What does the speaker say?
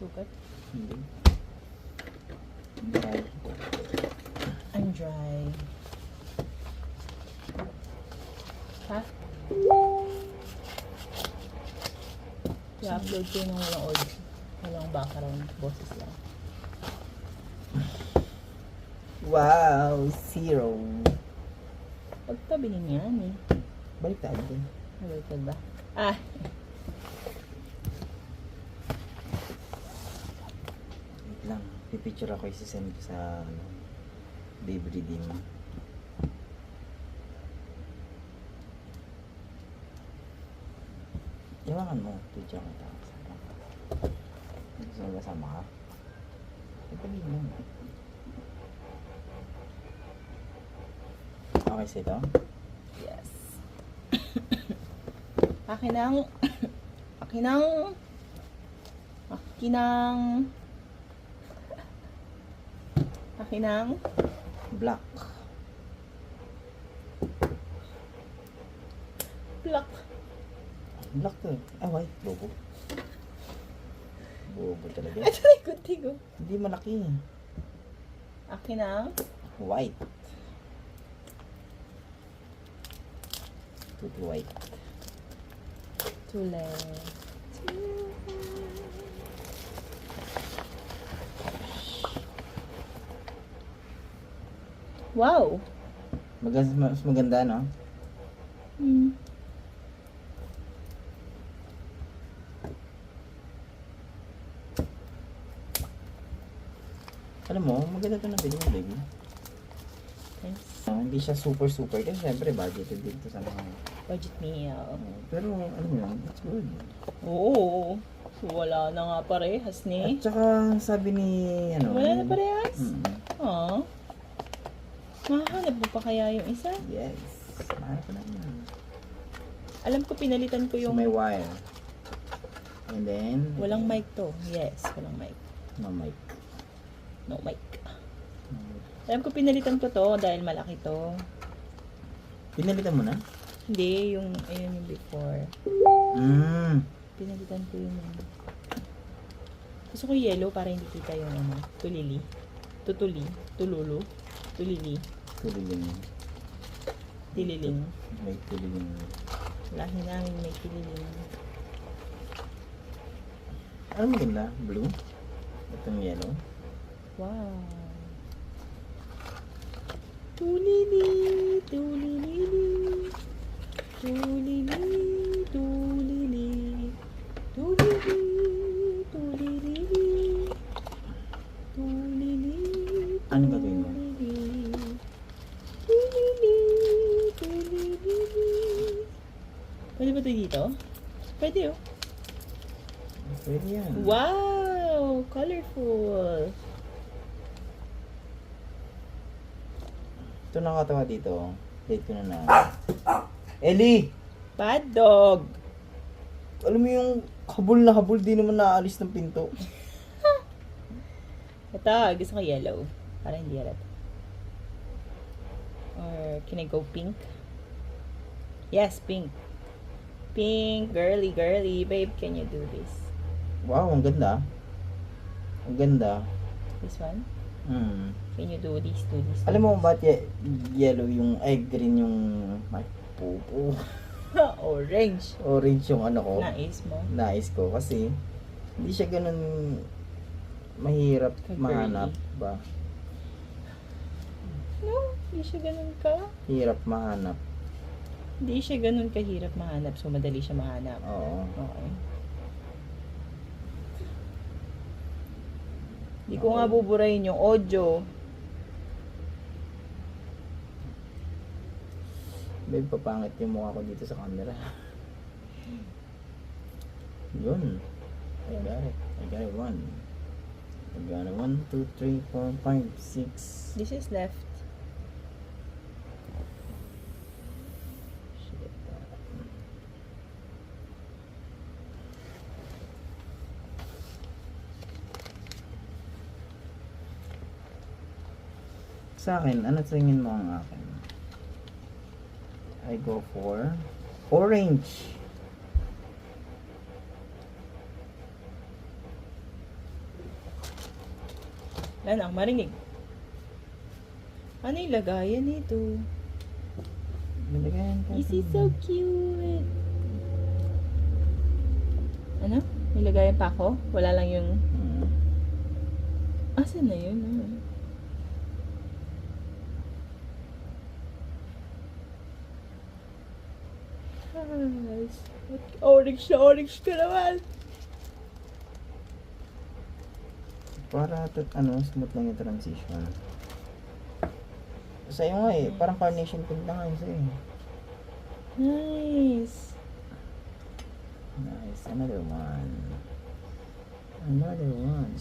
sugat? Hindi. Dry. I'm dry. Ha? I-upload ko nung walang audio. Walang background. Boses lang. Wow! Zero. Pagtabinin yan eh. Baliktad din. Nabaliktad ba? Ah! Wait lang. Pipicture ako isi-send ko sa baby redeem. Iwangan mo. Picture ko ito. Gusto mo kasama ka? Ipagin mo. Okay sa ito? Yes. Akin ang... Akin ang... Akin ang... Akin ang... Black. Black. Black to eh. Ah, white. Bobo. Bobo talaga. Ito na yung kunti ko. Hindi malaki. Akin ang... White. Too white. Tule. Wow! Mas maganda, no? Hmm. Alam mo, maganda ito na pili mo, baby. Thanks. Hindi siya super kasi syempre budgeted dito sa mga... Budget meal. Pero ano yun, it's good. Oo. Wala na nga parehas At ni. saka sabi ni ano... Wala na parehas? Mm, Aww. Mahanap mo pa kaya yung isa? yes. Mahanap ko na yun. Alam ko pinalitan ko So yung... may wire. And then... Walang mic to. Yes, walang mic. No mic. No mic. No mic. Alam ko pinalitan ko to dahil malaki to. Pinalitan mo na? Hindi, yung... Ayun yung before. Pinalitan ko yung... Gusto ko yellow para hindi kita yung ano, tulili. Tutuli. Tululu. Tulili. Tuliling. Tililing. May tuliling. Lahi namin may tililing. Ano maganda? Blue? Itong yellow? Wow. Tulili. Tulili. Tulili. Tulili. Tulili. Tulili. Tulili. Ano gagawin mo? Tulili. Tulili. Pwede ba ito dito? Pwede oh. Pwede yan. Wow! Colorful! Ito nakatawa dito. Date ko na. Ellie! Bad dog! Alam mo yung habol na habol, di naman naalis ng pinto. Ito, gusto ko yellow. Para hindi halat. Or, can I go pink? Yes, pink. Pink, girly, girly. Babe, can you do this? Wow, ang ganda. Ang ganda. This one? Hmm. Can you do this, do this? Alam mo kung bakit yellow yung, ay green yung, may pupo. Orange. Orange yung ano ko. Nais mo? Nais ko kasi hindi siya ganun mahirap Ka-girly. mahanap ba? No, hindi siya ganun ka. Hirap mahanap. Hindi siya ganun kahirap mahanap. So, madali siya mahanap. Oo. Okay. Hindi ko nga buburahin yung audio. Babe, papangit yung mukha ko dito sa camera. Yun. I got it. I got it. One. I got it. 1, 2, 3, 4, 5, 6. This is left. Shit. Sa akin, ano tingin mo ang akin? I go for orange. Wala na akong marinig. Ano yung lagayan nito? Nilagayan ka. This is so cute. Ano? May lagayan pa ako? Wala lang yung... Hmm. Asan na yun? Guys, orange na orange ka naman. Para smooth lang yung transition. Sa'yo nga eh, parang carnation pink lang nga yun sa'yo eh. Nice. Nice, another one. Another one.